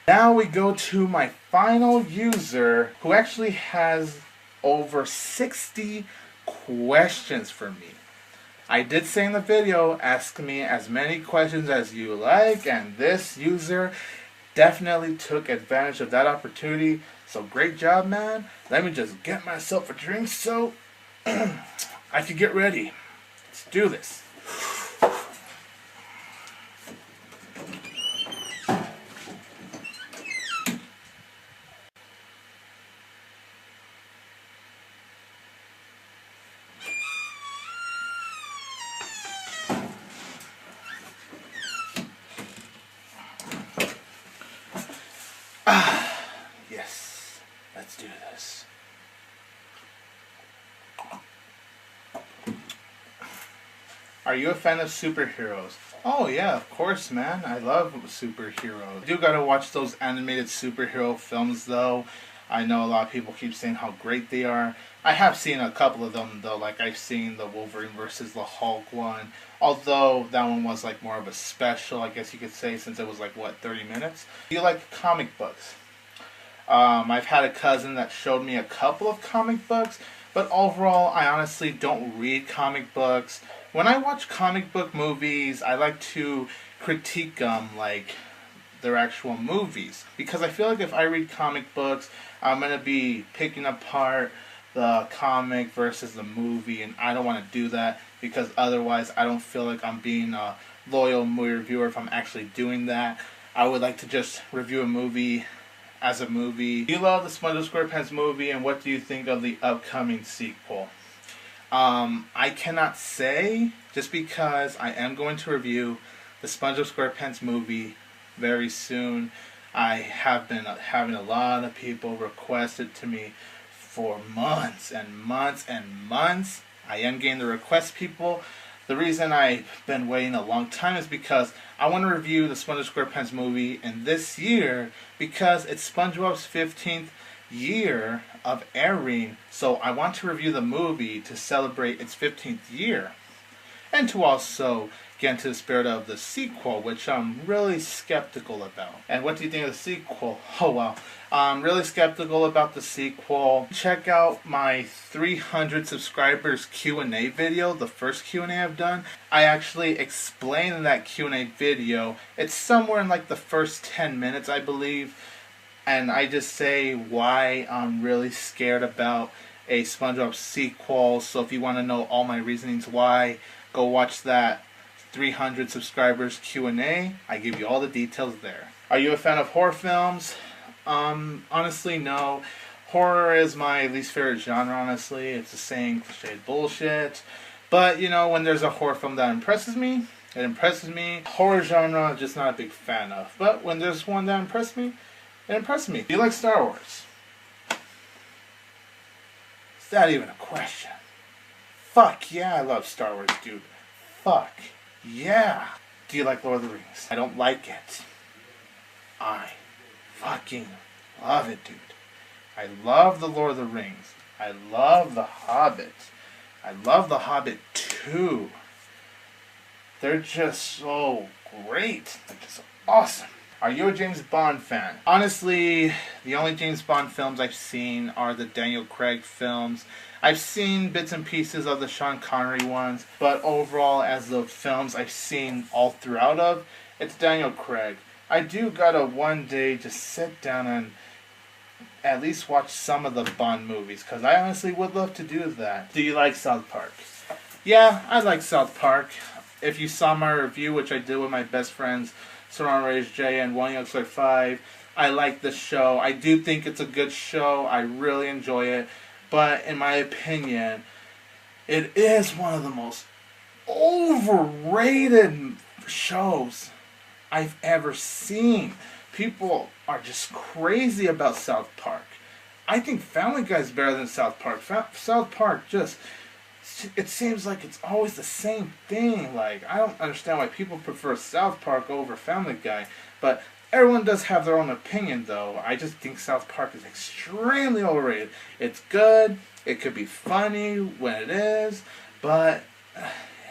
Now we go to my final user who actually has over 60 questions for me. I did say in the video, ask me as many questions as you like, and this user definitely took advantage of that opportunity. So great job, man. Let me just get myself a drink so I can get ready. Let's do this. Yes, let's do this. Are you a fan of superheroes? Oh yeah, of course, man. I love superheroes. I do gotta watch those animated superhero films though. I know a lot of people keep saying how great they are. I have seen a couple of them though, like I've seen the Wolverine versus the Hulk one. Although that one was like more of a special, I guess you could say, since it was like, what, 30 minutes? Do you like comic books? I've had a cousin that showed me a couple of comic books, but overall, I honestly don't read comic books. When I watch comic book movies, I like to critique them like they're actual movies. Because I feel like if I read comic books, I'm going to be picking apart the comic versus the movie, and I don't want to do that because otherwise I don't feel like I'm being a loyal movie reviewer if I'm actually doing that. I would like to just review a movie as a movie. Do you love the SpongeBob SquarePants movie, and what do you think of the upcoming sequel? I cannot say, just because I am going to review the SpongeBob SquarePants movie very soon. I have been having a lot of people request it to me for months and months and months. I am getting the request, people. The reason I've been waiting a long time is because I want to review the SpongeBob SquarePants movie in this year because it's SpongeBob's 15th year of airing. So I want to review the movie to celebrate its 15th year. And to also get into the spirit of the sequel, which I'm really skeptical about. And what do you think of the sequel? Oh well, I'm really skeptical about the sequel. Check out my 300 subscribers Q&A video, the first Q&A I've done. I actually explain in that Q&A video. It's somewhere in like the first 10 minutes, I believe. And I just say why I'm really scared about a SpongeBob sequel. So if you want to know all my reasonings why, go watch that 300 subscribers Q&A. I give you all the details there. Are you a fan of horror films? Honestly, no. Horror is my least favorite genre, honestly. It's the same cliche bullshit. But, you know, when there's a horror film that impresses me, it impresses me. Horror genre, I'm just not a big fan of. But when there's one that impresses me, it impresses me. Do you like Star Wars? Is that even a question? Fuck yeah, I love Star Wars, dude. Fuck yeah. Do you like Lord of the Rings? I don't like it. I fucking love it, dude. I love the Lord of the Rings. I love the Hobbit. I love the Hobbit 2. They're just so great. They're just awesome. Are you a James Bond fan? Honestly, the only James Bond films I've seen are the Daniel Craig films. I've seen bits and pieces of the Sean Connery ones, but overall, as the films I've seen all throughout of, it's Daniel Craig. I do gotta one day just sit down and at least watch some of the Bond movies, because I honestly would love to do that. Do you like South Park? Yeah, I like South Park. If you saw my review, which I did with my best friends, Saran Reyes J and One Young 5, I like the show. I do think it's a good show. I really enjoy it. But in my opinion, it is one of the most overrated shows I've ever seen. People are just crazy about South Park. I think Family Guy is better than South Park. South Park just, it seems like it's always the same thing. Like, I don't understand why people prefer South Park over Family Guy. But everyone does have their own opinion, though. I just think South Park is extremely overrated. It's good. It could be funny when it is. But,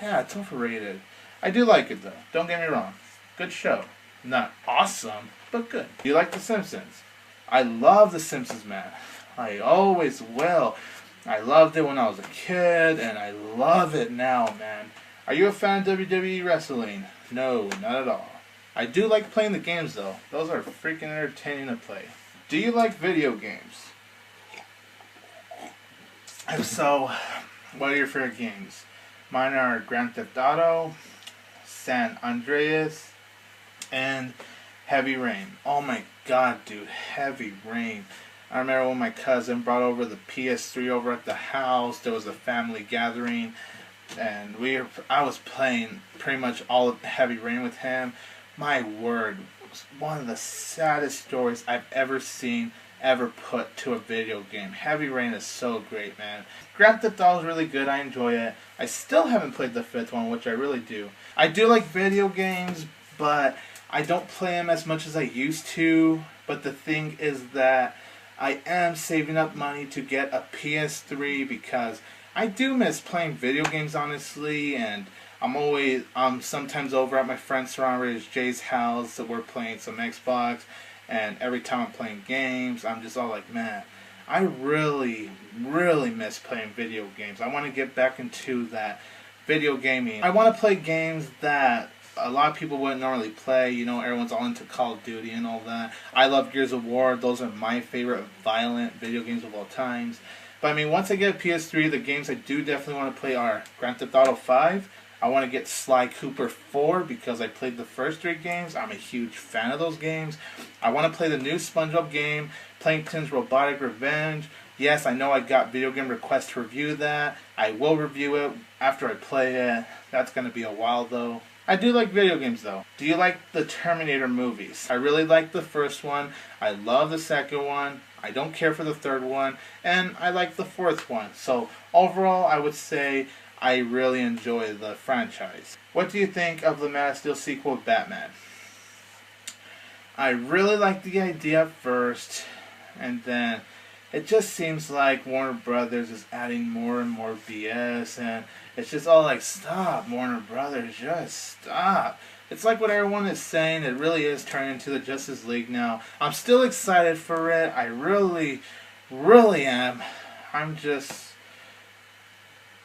yeah, it's overrated. I do like it, though. Don't get me wrong. Good show. Not awesome, but good. Do you like The Simpsons? I love The Simpsons, man. I always will. I loved it when I was a kid, and I love it now, man. Are you a fan of WWE wrestling? No, not at all. I do like playing the games, though. Those are freaking entertaining to play. Do you like video games? If so, what are your favorite games? Mine are Grand Theft Auto, San Andreas, and Heavy Rain. Oh my god, dude, Heavy Rain. I remember when my cousin brought over the PS3 over at the house. There was a family gathering, and I was playing pretty much all of Heavy Rain with him. My word, it was one of the saddest stories I've ever seen, ever put to a video game. Heavy Rain is so great, man. Grand Theft Auto is really good. I enjoy it. I still haven't played the 5th one, which I really do. I do like video games, but I don't play them as much as I used to. But the thing is that I am saving up money to get a PS3 because I do miss playing video games, honestly, and I'm sometimes over at my friend Surrounded Jay's house, so we're playing some Xbox, and every time I'm playing games, I'm just all like, man, I really, really miss playing video games. I want to get back into that video gaming. I want to play games that a lot of people wouldn't normally play. You know, everyone's all into Call of Duty and all that. I love Gears of War. Those are my favorite violent video games of all times. But I mean, once I get a PS3, the games I do definitely want to play are Grand Theft Auto 5. I want to get Sly Cooper 4 because I played the first 3 games. I'm a huge fan of those games. I want to play the new SpongeBob game, Plankton's Robotic Revenge. Yes, I know I got video game requests to review that. I will review it after I play it. That's going to be a while though. I do like video games though. Do you like the Terminator movies? I really like the first one. I love the second one. I don't care for the third one. And I like the fourth one. So overall, I would say I really enjoy the franchise. What do you think of the Man of Steel sequel, Batman? I really like the idea at first, and then it just seems like Warner Brothers is adding more and more BS, and it's just all like, stop, Warner Brothers, just stop. It's like what everyone is saying, it really is turning into the Justice League now. I'm still excited for it, I really, really am. I'm just,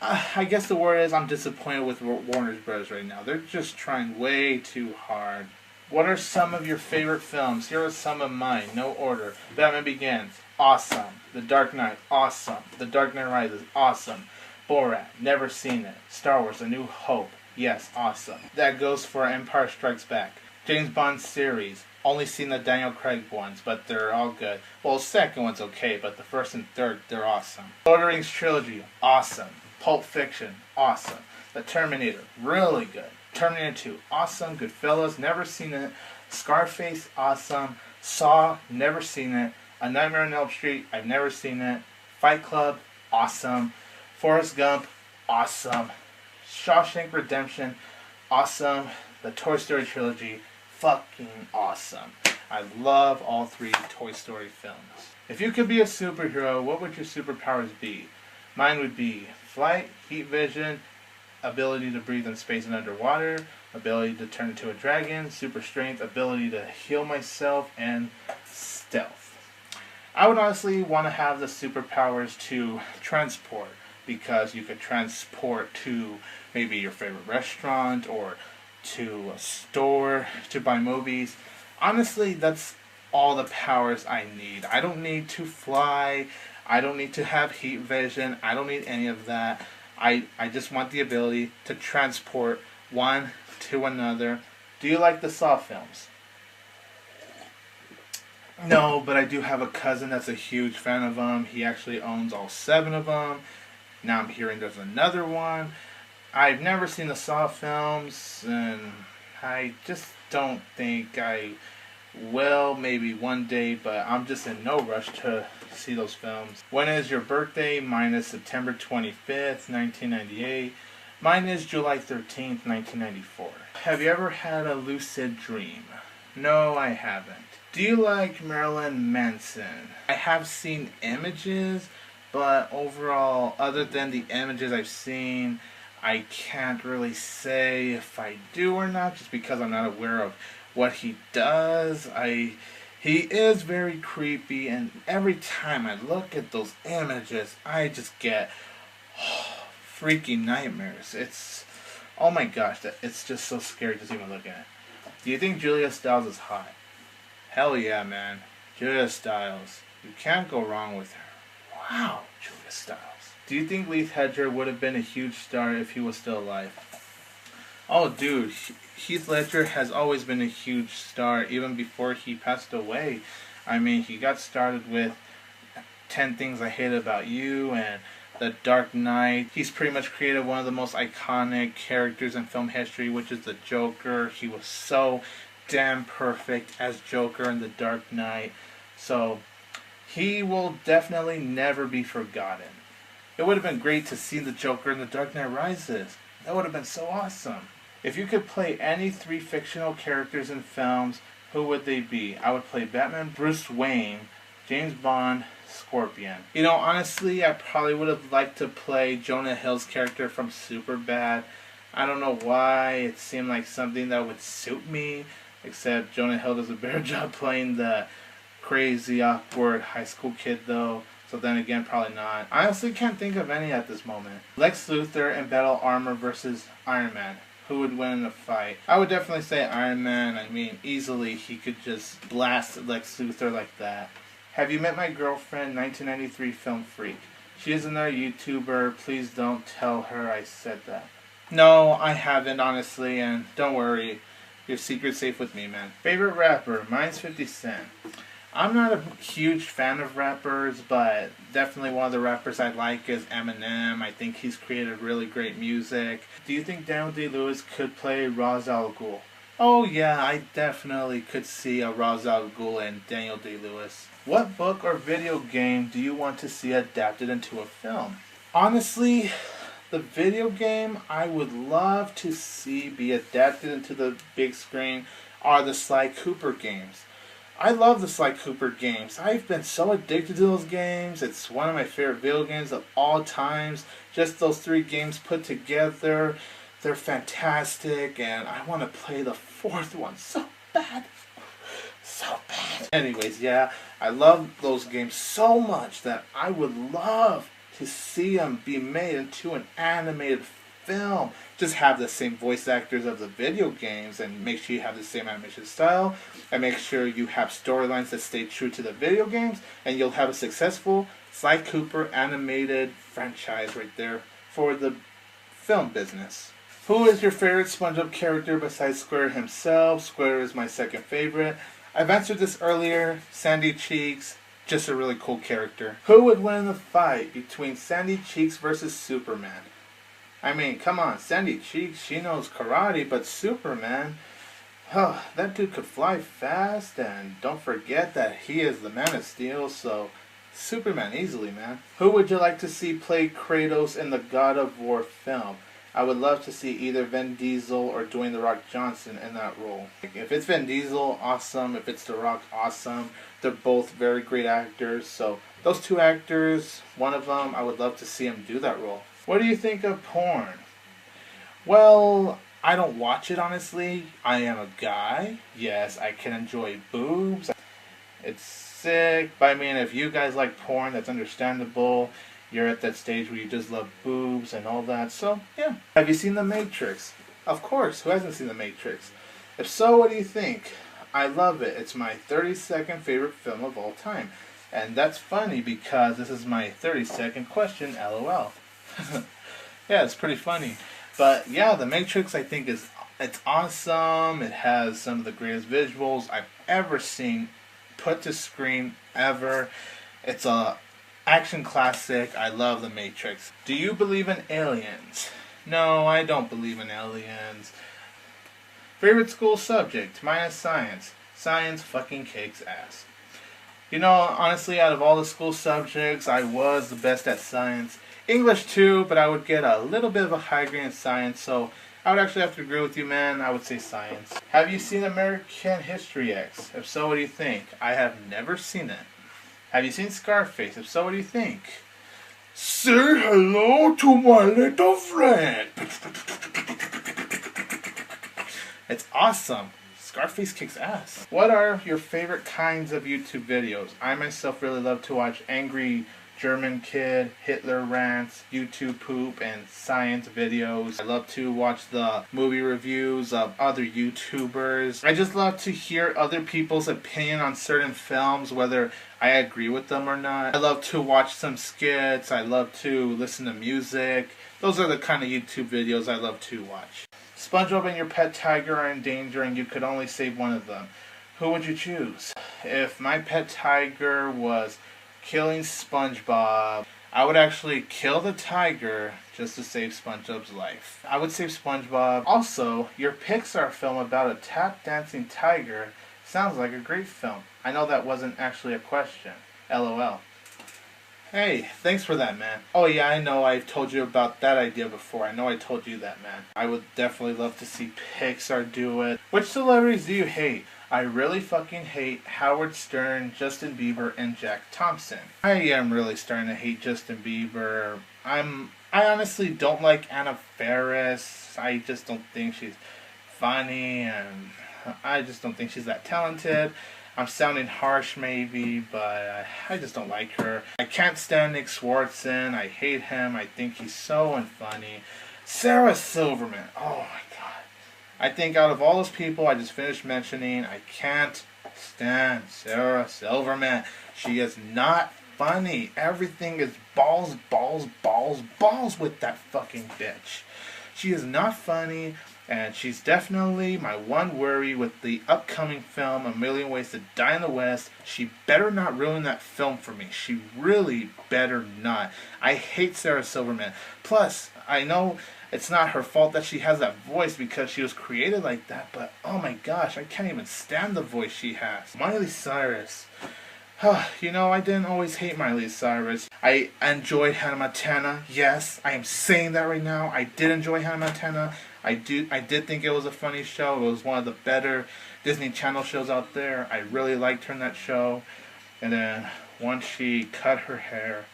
I guess the word is I'm disappointed with Warner Brothers right now. They're just trying way too hard. What are some of your favorite films? Here are some of mine, no order. Batman Begins, awesome. The Dark Knight, awesome. The Dark Knight Rises, awesome. Borat, never seen it. Star Wars, A New Hope, yes, awesome. That goes for Empire Strikes Back. James Bond series, only seen the Daniel Craig ones, but they're all good. Well, the second one's okay, but the first and third, they're awesome. Lord of the Rings trilogy, awesome. Pulp Fiction, awesome. The Terminator, really good. Terminator 2, awesome. Goodfellas, never seen it. Scarface, awesome. Saw, never seen it. A Nightmare on Elm Street, I've never seen it. Fight Club, awesome. Forrest Gump, awesome. Shawshank Redemption, awesome. The Toy Story trilogy, fucking awesome. I love all 3 Toy Story films. If you could be a superhero, what would your superpowers be? Mine would be flight, heat vision, ability to breathe in space and underwater, ability to turn into a dragon, super strength, ability to heal myself, and stealth. I would honestly want to have the superpowers to transport, because you could transport to maybe your favorite restaurant or to a store to buy movies. Honestly, that's all the powers I need. I don't need to fly. I don't need to have heat vision. I don't need any of that. I just want the ability to transport one to another. Do you like the Saw films? No, but I do have a cousin that's a huge fan of them. He actually owns all 7 of them. Now I'm hearing there's another one. I've never seen the Saw films, and I just don't think I will. Maybe one day, but I'm just in no rush to see those films. When is your birthday? Mine is September 25th, 1998. Mine is July 13th, 1994. Have you ever had a lucid dream? No, I haven't. Do you like Marilyn Manson? I have seen images, but overall, other than the images I've seen, I can't really say if I do or not, just because I'm not aware of what he does. He is very creepy, and every time I look at those images, I just get freaking nightmares. It's, oh my gosh, it's just so scary just even looking at it. Do you think Julia Stiles is hot? Hell yeah, man. Julia Stiles. You can't go wrong with her. Wow, Julia Stiles. Do you think Heath Ledger would have been a huge star if he was still alive? Oh, dude, Heath Ledger has always been a huge star, even before he passed away. I mean, he got started with 10 Things I Hate About You and The Dark Knight. He's pretty much created one of the most iconic characters in film history, which is the Joker. He was so damn perfect as Joker in The Dark Knight. So, he will definitely never be forgotten. It would have been great to see the Joker in The Dark Knight Rises. That would have been so awesome. If you could play any 3 fictional characters in films, who would they be? I would play Batman, Bruce Wayne, James Bond, Scorpion. You know, honestly, I probably would have liked to play Jonah Hill's character from Superbad. I don't know why. It seemed like something that would suit me, except Jonah Hill does a better job playing the crazy, awkward high school kid, though. So then again, probably not. I honestly can't think of any at this moment. Lex Luthor in battle armor versus Iron Man. Who would win in a fight? I would definitely say Iron Man. I mean, easily he could just blast Lex Luthor like that. Have you met my girlfriend, 1993 film freak? She is another YouTuber. Please don't tell her I said that. No, I haven't, honestly, and don't worry. Your secret's safe with me, man. Favorite rapper? Mine's 50 Cent. I'm not a huge fan of rappers, but definitely one of the rappers I like is Eminem. I think he's created really great music. Do you think Daniel Day-Lewis could play Ra's al Ghul? Oh yeah, I definitely could see a Ra's al Ghul and Daniel Day-Lewis. What book or video game do you want to see adapted into a film? Honestly, the video game I would love to see be adapted into the big screen are the Sly Cooper games. I love the Sly Cooper games. I've been so addicted to those games. It's one of my favorite video games of all times. Just those 3 games put together, they're fantastic, and I want to play the 4th one so bad. So bad. Anyways, yeah, I love those games so much that I would love to see them be made into an animated film. Just have the same voice actors of the video games and make sure you have the same animation style and make sure you have storylines that stay true to the video games, and you'll have a successful Sly Cooper animated franchise right there for the film business. Who is your favorite SpongeBob character besides Square himself? Square is my second favorite. I've answered this earlier. Sandy Cheeks, just a really cool character. Who would win in the fight between Sandy Cheeks versus Superman? I mean, come on, Sandy Cheeks, she knows karate, but Superman, oh, that dude could fly fast, and don't forget that he is the Man of Steel, so Superman easily, man. Who would you like to see play Kratos in the God of War film? I would love to see either Vin Diesel or Dwayne The Rock Johnson in that role. If it's Vin Diesel, awesome. If it's The Rock, awesome. They're both very great actors, so those 2 actors, one of them, I would love to see him do that role. What do you think of porn? Well, I don't watch it, honestly. I am a guy. Yes, I can enjoy boobs. It's sick. But I mean, if you guys like porn, that's understandable. You're at that stage where you just love boobs and all that. So, yeah. Have you seen The Matrix? Of course. Who hasn't seen The Matrix? If so, what do you think? I love it. It's my 32nd favorite film of all time. And that's funny because this is my 32nd question, LOL. Yeah, it's pretty funny. But yeah, The Matrix I think it's awesome. It has some of the greatest visuals I've ever seen put to screen ever. It's a action classic. I love The Matrix. Do you believe in aliens? No, I don't believe in aliens. Favorite school subject? Mine is science. Science fucking kicks ass. You know, honestly, out of all the school subjects, I was the best at science. English too, but I would get a little bit of a high grade in science, so I would actually have to agree with you, man. I would say science. Have you seen American History X? If so, what do you think? I have never seen it. Have you seen Scarface? If so, what do you think? Say hello to my little friend. It's awesome. Scarface kicks ass. What are your favorite kinds of YouTube videos? I myself really love to watch angry German kid, Hitler rants, YouTube poop, and science videos. I love to watch the movie reviews of other YouTubers. I just love to hear other people's opinion on certain films, whether I agree with them or not. I love to watch some skits. I love to listen to music. Those are the kind of YouTube videos I love to watch. SpongeBob and your pet tiger are in danger and you could only save one of them. Who would you choose? If my pet tiger was killing SpongeBob, I would actually kill the tiger just to save SpongeBob's life. I would save SpongeBob. Also, your Pixar film about a tap dancing tiger sounds like a great film. I know that wasn't actually a question. LOL. Hey, thanks for that, man. Oh yeah, I know I've told you about that idea before. I know I told you that, man. I would definitely love to see Pixar do it. Which celebrities do you hate? I really fucking hate Howard Stern, Justin Bieber, and Jack Thompson. I am really starting to hate Justin Bieber. I honestly don't like Anna Faris. I just don't think she's funny, and I just don't think she's that talented. I'm sounding harsh maybe, but I just don't like her. I can't stand Nick Swartzen. I hate him. I think he's so unfunny. Sarah Silverman. Oh my god. I think out of all those people I just finished mentioning, I can't stand Sarah Silverman. She is not funny. Everything is balls, balls, balls, balls with that fucking bitch. She is not funny, and she's definitely my one worry with the upcoming film, A Million Ways to Die in the West. She better not ruin that film for me. She really better not. I hate Sarah Silverman. Plus, I know it's not her fault that she has that voice because she was created like that, but oh my gosh, I can't even stand the voice she has. Miley Cyrus. You know, I didn't always hate Miley Cyrus. I enjoyed Hannah Montana. Yes, I am saying that right now. I did enjoy Hannah Montana. I did think it was a funny show. It was one of the better Disney Channel shows out there. I really liked her in that show. And then once she cut her hair,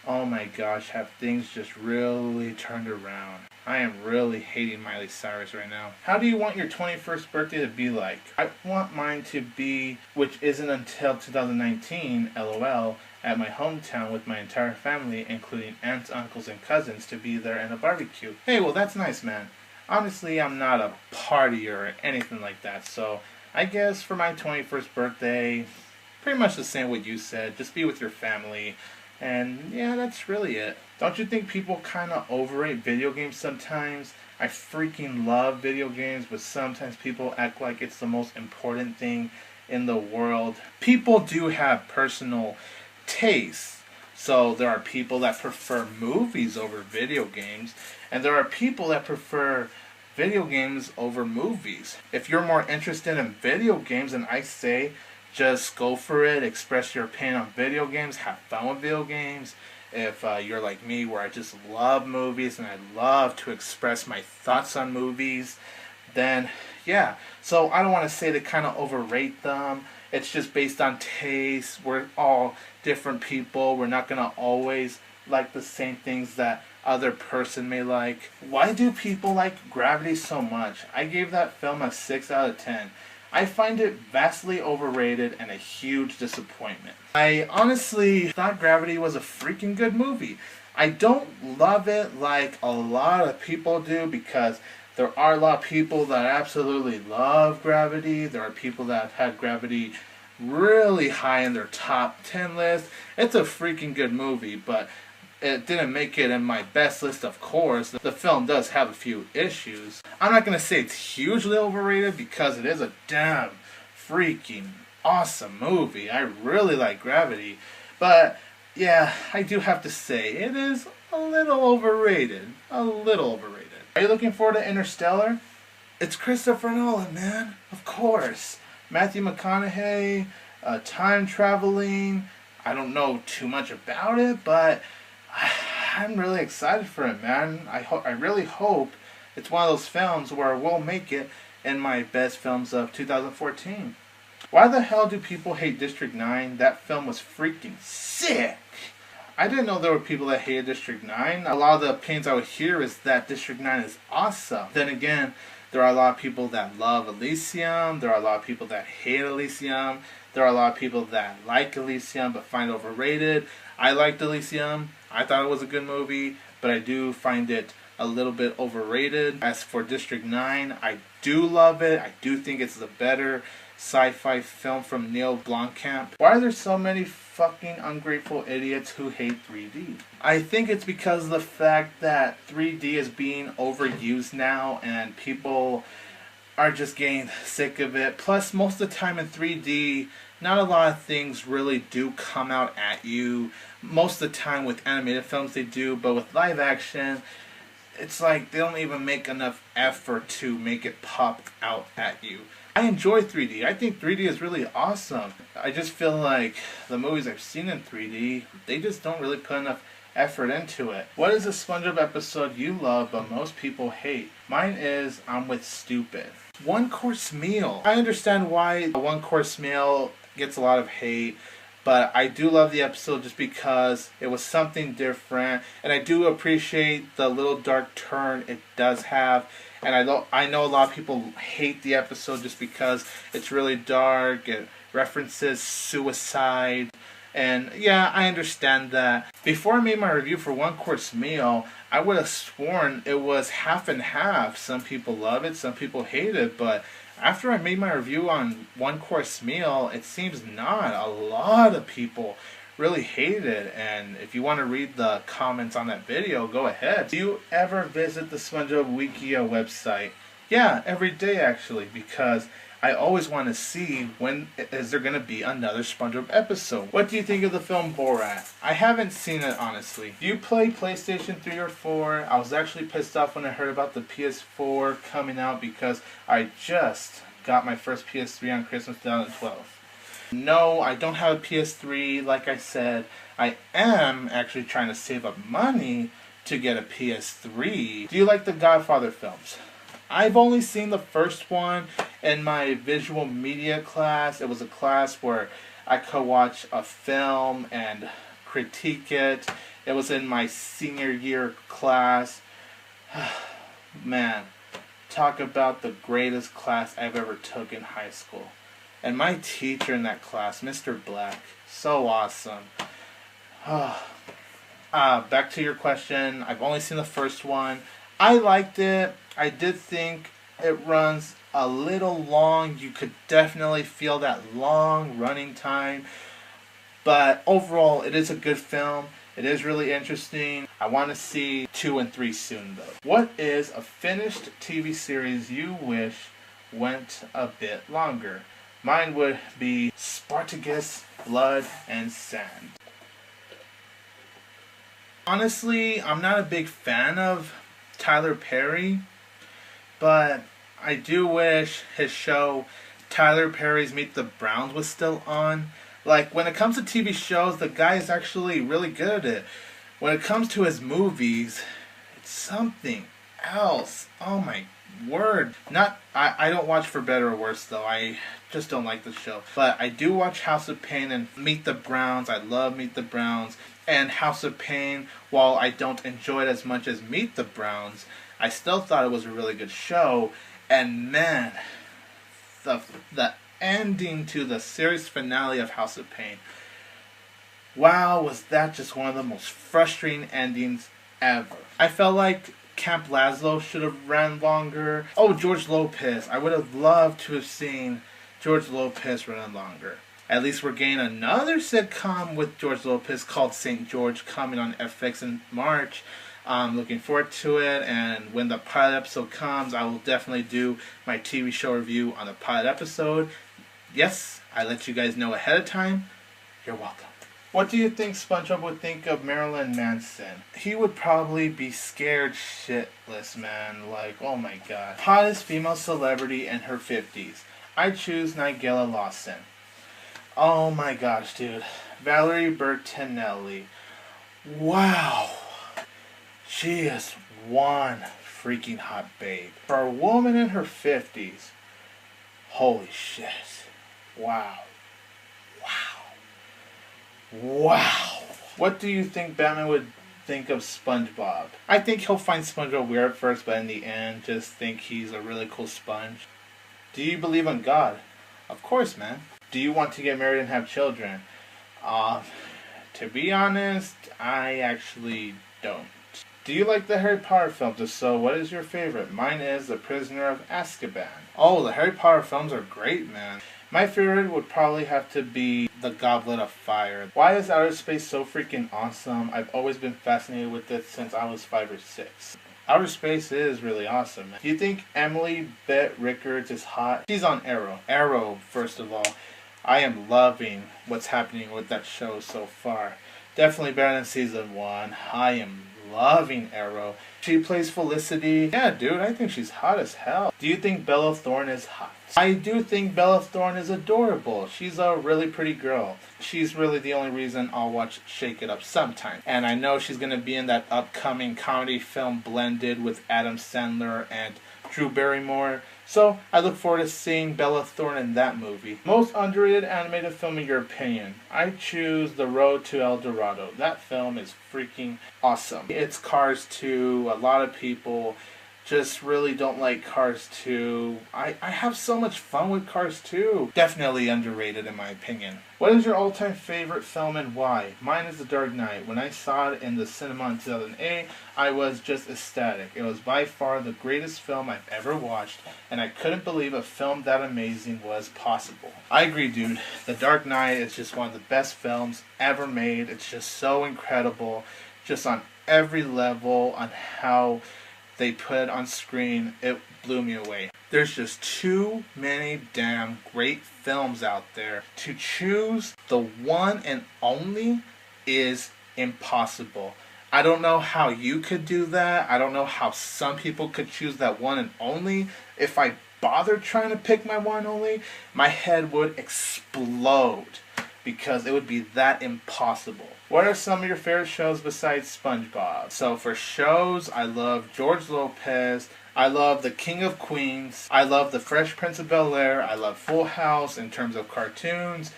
oh my gosh, have things just really turned around. I am really hating Miley Cyrus right now. How do you want your 21st birthday to be like? I want mine to be, which isn't until 2019, LOL, at my hometown with my entire family, including aunts, uncles, and cousins, to be there and a barbecue. Hey, well that's nice, man. Honestly, I'm not a partier or anything like that, so I guess for my 21st birthday, pretty much the same what you said, just be with your family. And yeah, that's really it. Don't you think people kind of overrate video games sometimes? I freaking love video games, but sometimes people act like it's the most important thing in the world. People do have personal tastes. So there are people that prefer movies over video games, and there are people that prefer video games over movies. If you're more interested in video games, then I say just go for it, express your opinion on video games, have fun with video games. If you're like me, where I just love movies and I love to express my thoughts on movies, then yeah. So I don't want to say to kind of overrate them. It's just based on taste. We're all different people. We're not going to always like the same things that other person may like. Why do people like Gravity so much? I gave that film a 6 out of 10. I find it vastly overrated and a huge disappointment. I honestly thought Gravity was a freaking good movie. I don't love it like a lot of people do, because there are a lot of people that absolutely love Gravity. There are people that have had Gravity really high in their top 10 list. It's a freaking good movie, but it didn't make it in my best list, of course. The film does have a few issues. I'm not going to say it's hugely overrated, because it is a damn freaking awesome movie. I really like Gravity. But yeah, I do have to say it is a little overrated. A little overrated. Are you looking forward to Interstellar? It's Christopher Nolan, man. Of course. Matthew McConaughey, time traveling. I don't know too much about it, but I'm really excited for it, man. I really hope it's one of those films where we'll make it in my best films of 2014. Why the hell do people hate District 9? That film was freaking sick. I didn't know there were people that hated District 9. A lot of the opinions I would hear is that District 9 is awesome. Then again, There are a lot of people that love Elysium. There are a lot of people that hate Elysium. There are a lot of people that like Elysium but find it overrated. I liked Elysium. I thought it was a good movie, but I do find it a little bit overrated. As for District 9, I do love it. I do think it's the better sci-fi film from Neil Blomkamp. Why are there so many fucking ungrateful idiots who hate 3D? I think it's because of the fact that 3D is being overused now and people are just getting sick of it. Plus, most of the time in 3D, not a lot of things really do come out at you. Most of the time with animated films they do, but with live action, it's like they don't even make enough effort to make it pop out at you. I enjoy 3D. I think 3D is really awesome. I just feel like the movies I've seen in 3D, they just don't really put enough effort into it. What is a SpongeBob episode you love but most people hate? Mine is I'm with Stupid. One course meal. I understand why a one course meal gets a lot of hate, but I do love the episode just because it was something different, and I do appreciate the little dark turn it does have. And I know a lot of people hate the episode just because it's really dark, it references suicide, and yeah, I understand that. Before I made my review for One Course Meal, I would have sworn it was half and half. Some people love it, some people hate it, but after I made my review on One Course Meal, it seems not. A lot of people really hate it, and if you want to read the comments on that video, go ahead. Do you ever visit the SpongeBob Wikia website? Yeah, every day actually, because I always want to see when is there going to be another SpongeBob episode. What do you think of the film Borat? I haven't seen it, honestly. Do you play PlayStation 3 or 4? I was actually pissed off when I heard about the PS4 coming out because I just got my first PS3 on Christmas 2012. No, I don't have a PS3, like I said. I am actually trying to save up money to get a PS3. Do you like the Godfather films? I've only seen the first one in my visual media class. It was a class where I could watch a film and critique it. It was in my senior year class. Man, talk about the greatest class I've ever took in high school. And my teacher in that class, Mr. Black, so awesome. Back to your question. I've only seen the first one. I liked it. I did think it runs a little long. You could definitely feel that long running time. But overall, it is a good film. It is really interesting. I want to see 2 and 3 soon, though. What is a finished TV series you wish went a bit longer? Mine would be Spartacus, Blood, and Sand. Honestly, I'm not a big fan of Tyler Perry, but I do wish his show, Tyler Perry's Meet the Browns, was still on. Like, when it comes to TV shows, the guy is actually really good at it. When it comes to his movies, it's something else. Oh my word. I don't watch For Better or Worse, though. I just don't like the show. But I do watch House of Pain and Meet the Browns. I love Meet the Browns. And House of Pain, while I don't enjoy it as much as Meet the Browns, I still thought it was a really good show. And man, the ending to the series finale of House of Pain, wow, was that just one of the most frustrating endings ever. I felt like Camp Lazlo should have ran longer. Oh, George Lopez. I would have loved to have seen George Lopez run longer. At least we're getting another sitcom with George Lopez called St. George coming on FX in March. I'm looking forward to it, and when the pilot episode comes, I will definitely do my TV show review on the pilot episode. Yes, I let you guys know ahead of time. You're welcome. What do you think SpongeBob would think of Marilyn Manson? He would probably be scared shitless, man. Like, oh my god. Hottest female celebrity in her 50s. I choose Nigella Lawson. Oh my gosh, dude. Valerie Bertinelli. Wow. She is one freaking hot babe. For a woman in her 50s, holy shit. Wow. Wow. Wow. What do you think Batman would think of SpongeBob? I think he'll find SpongeBob weird at first, but in the end, just think he's a really cool sponge. Do you believe in God? Of course, man. Do you want to get married and have children? To be honest, I actually don't. Do you like the Harry Potter films? If so, what is your favorite? Mine is The Prisoner of Azkaban. Oh, the Harry Potter films are great, man. My favorite would probably have to be The Goblet of Fire. Why is outer space so freaking awesome? I've always been fascinated with it since I was 5 or 6. Outer space is really awesome, man. Do you think Emily Bett Rickards is hot? She's on Arrow. Arrow, first of all. I am loving what's happening with that show so far. Definitely better than season 1. I am loving Arrow. She plays Felicity. Yeah, dude, I think she's hot as hell. Do you think Bella Thorne is hot? I do think Bella Thorne is adorable. She's a really pretty girl. She's really the only reason I'll watch Shake It Up sometime. And I know she's going to be in that upcoming comedy film Blended with Adam Sandler and Drew Barrymore. So I look forward to seeing Bella Thorne in that movie. Most underrated animated film in your opinion? I choose The Road to El Dorado. That film is freaking awesome. It's Cars 2. A lot of people just really don't like Cars 2. I have so much fun with Cars 2. Definitely underrated in my opinion. What is your all-time favorite film and why? Mine is The Dark Knight. When I saw it in the cinema in 2008, I was just ecstatic. It was by far the greatest film I've ever watched, and I couldn't believe a film that amazing was possible. I agree, dude. The Dark Knight is just one of the best films ever made. It's just so incredible, just on every level, on how they put it on screen. It blew me away. There's just too many damn great films out there. To choose the one and only is impossible. I don't know how you could do that. I don't know how some people could choose that one and only. If I bothered trying to pick my one and only, my head would explode because it would be that impossible. What are some of your favorite shows besides SpongeBob? So for shows, I love George Lopez. I love The King of Queens. I love The Fresh Prince of Bel-Air. I love Full House in terms of cartoons.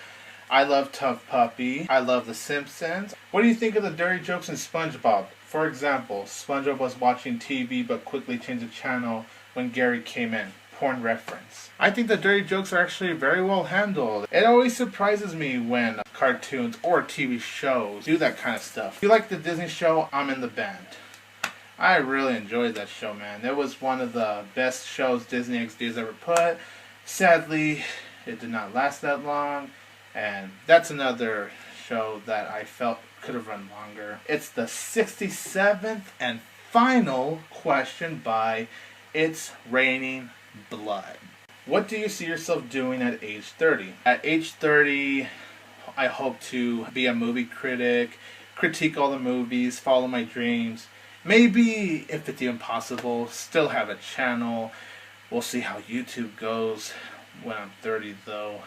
I love Tough Puppy. I love The Simpsons. What do you think of the dirty jokes in SpongeBob? For example, SpongeBob was watching TV but quickly changed the channel when Gary came in. Porn reference. I think the dirty jokes are actually very well handled. It always surprises me when cartoons or TV shows do that kind of stuff. If you like the Disney show, I'm in the Band. I really enjoyed that show, man. It was one of the best shows Disney XD has ever put. Sadly, it did not last that long, and that's another show that I felt could have run longer. It's the 67th and final question by It's Raining Blood. What do you see yourself doing at age 30? At age 30, I hope to be a movie critic, critique all the movies, follow my dreams. Maybe, if it's even possible, still have a channel. We'll see how YouTube goes when I'm 30 though.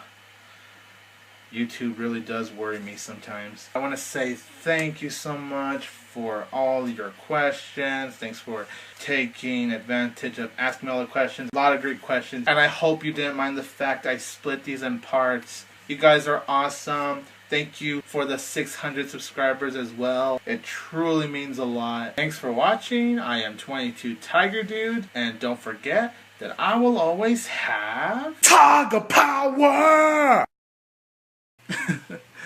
YouTube really does worry me sometimes. I want to say thank you so much for all your questions. Thanks for taking advantage of asking me all the questions. A lot of great questions. And I hope you didn't mind the fact I split these in parts. You guys are awesome. Thank you for the 600 subscribers as well. It truly means a lot. Thanks for watching. I am 22TigerDude. And don't forget that I will always have Tiger Power!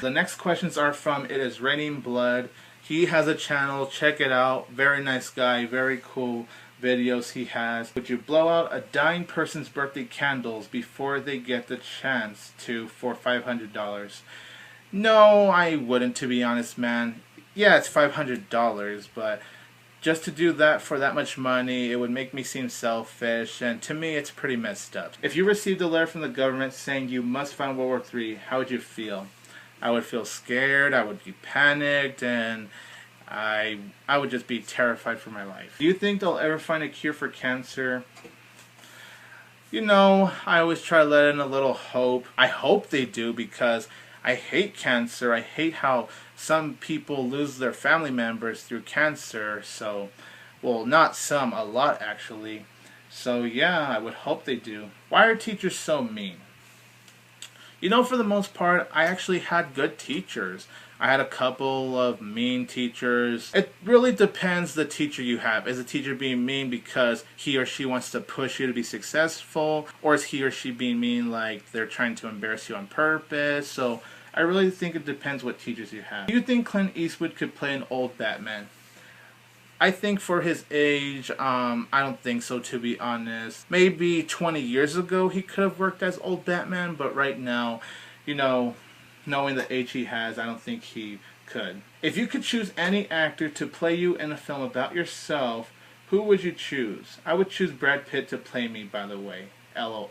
The next questions are from ItIsRainingBlood. He has a channel, check it out. Very nice guy, very cool videos he has. Would you blow out a dying person's birthday candles before they get the chance to for $500? No, I wouldn't, to be honest, man. Yeah, it's $500, but just to do that for that much money, it would make me seem selfish, and to me, it's pretty messed up. If you received a letter from the government saying you must find World War III, how would you feel? I would feel scared, I would be panicked, and I would just be terrified for my life. Do you think they'll ever find a cure for cancer? You know, I always try to let in a little hope. I hope they do, because I hate cancer. I hate how some people lose their family members through cancer. So, well, not some, a lot actually. So yeah, I would hope they do. Why are teachers so mean? You know, for the most part, I actually had good teachers. I had a couple of mean teachers. It really depends the teacher you have. Is the teacher being mean because he or she wants to push you to be successful? Or is he or she being mean like they're trying to embarrass you on purpose? So I really think it depends what teachers you have. Do you think Clint Eastwood could play an old Batman? I think for his age, I don't think so, to be honest. Maybe 20 years ago he could have worked as old Batman, but right now, you know, knowing the age he has, I don't think he could. If you could choose any actor to play you in a film about yourself, who would you choose? I would choose Brad Pitt to play me, by the way. LOL.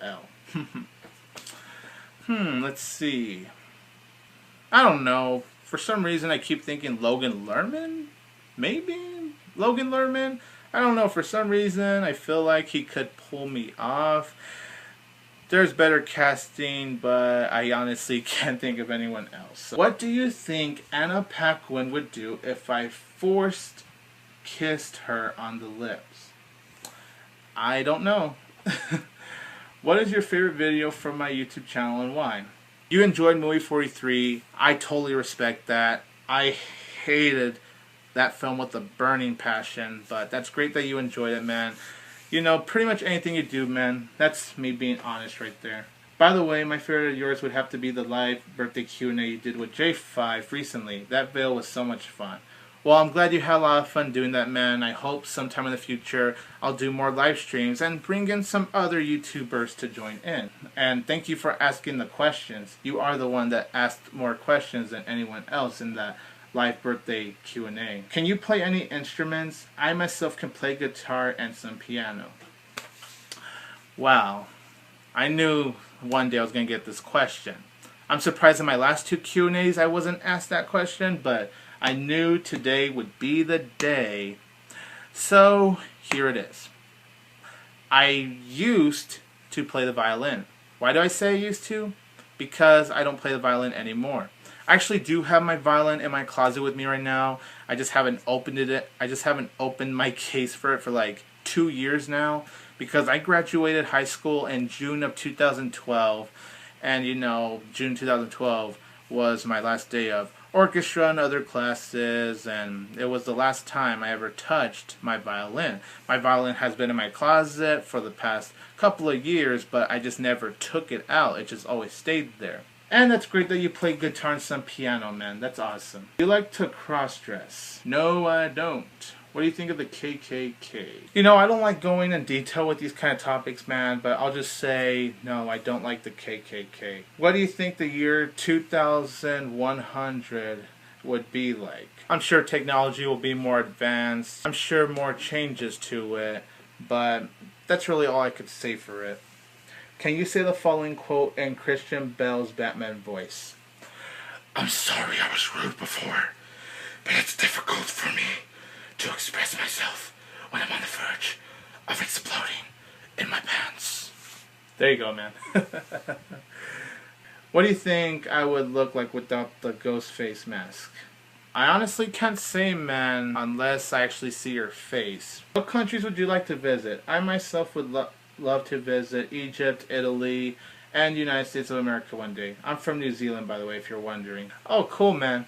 Let's see. I don't know. For some reason I keep thinking Logan Lerman? Maybe? Logan Lerman? I don't know. For some reason I feel like he could pull me off. There's better casting, but I honestly can't think of anyone else. What do you think Anna Paquin would do if I forced kissed her on the lips? I don't know. What is your favorite video from my YouTube channel and why? You enjoyed movie 43. I totally respect that. I hated that film with a burning passion, but that's great that you enjoyed it, man. You know, pretty much anything you do, man, that's me being honest right there. By the way, my favorite of yours would have to be the live birthday Q&A you did with J5 recently. That video was so much fun. Well, I'm glad you had a lot of fun doing that, man. I hope sometime in the future I'll do more live streams and bring in some other YouTubers to join in. And thank you for asking the questions. You are the one that asked more questions than anyone else in that live birthday Q&A. Can you play any instruments? I myself can play guitar and some piano. Wow. I knew one day I was going to get this question. I'm surprised in my last two Q&As I wasn't asked that question, but I knew today would be the day. So here it is. I used to play the violin. Why do I say I used to? Because I don't play the violin anymore. I actually do have my violin in my closet with me right now. I just haven't opened it. I just haven't opened my case for it for like 2 years now, because I graduated high school in June of 2012, and you know, June 2012 was my last day of orchestra and other classes, and it was the last time I ever touched my violin. My violin has been in my closet for the past couple of years, but I just never took it out. It just always stayed there. And that's great that you play guitar and some piano, man. That's awesome. You like to cross-dress? No, I don't. What do you think of the KKK? You know, I don't like going in detail with these kind of topics, man, but I'll just say, no, I don't like the KKK. What do you think the year 2100 would be like? I'm sure technology will be more advanced. I'm sure more changes to it, but that's really all I could say for it. Can you say the following quote in Christian Bale's Batman voice? I'm sorry I was rude before, but it's difficult for me to express myself when I'm on the verge of exploding in my pants. There you go, man. What do you think I would look like without the ghost face mask? I honestly can't say, man, unless I actually see your face. What countries would you like to visit? I myself would love to visit Egypt, Italy, and United States of America one day. I'm from New Zealand, by the way, if you're wondering. Oh, cool, man.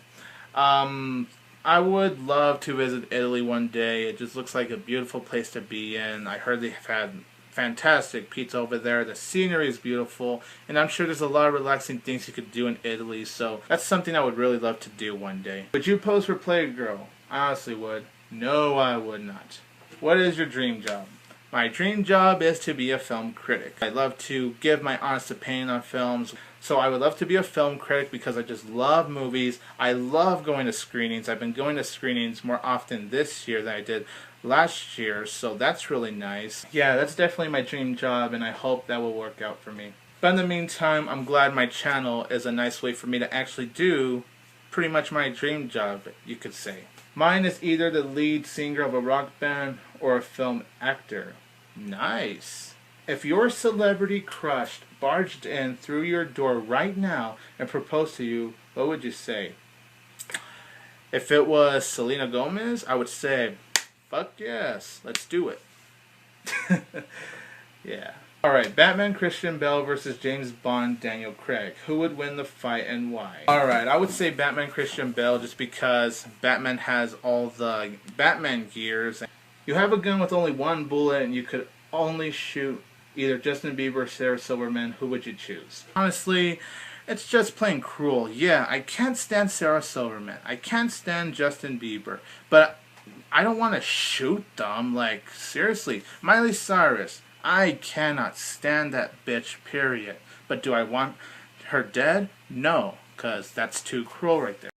I would love to visit Italy one day. It just looks like a beautiful place to be in. I heard they've had fantastic pizza over there. The scenery is beautiful, and I'm sure there's a lot of relaxing things you could do in Italy, so that's something I would really love to do one day. Would you pose for Playgirl? I honestly would. No, I would not. What is your dream job? My dream job is to be a film critic. I love to give my honest opinion on films. So I would love to be a film critic because I just love movies. I love going to screenings. I've been going to screenings more often this year than I did last year, so that's really nice. Yeah, that's definitely my dream job, and I hope that will work out for me. But in the meantime, I'm glad my channel is a nice way for me to actually do pretty much my dream job, you could say. Mine is either the lead singer of a rock band or a film actor. Nice. If your celebrity crush barged in through your door right now and proposed to you, what would you say? If it was Selena Gomez, I would say, fuck yes, let's do it. Yeah. Alright, Batman Christian Bale versus James Bond Daniel Craig. Who would win the fight and why? Alright, I would say Batman Christian Bale just because Batman has all the Batman gears. You have a gun with only one bullet and you could only shoot either Justin Bieber or Sarah Silverman. Who would you choose? Honestly, it's just plain cruel. Yeah, I can't stand Sarah Silverman. I can't stand Justin Bieber. But I don't want to shoot them. Like, seriously. Miley Cyrus. I cannot stand that bitch, period. But do I want her dead? No, because that's too cruel right there.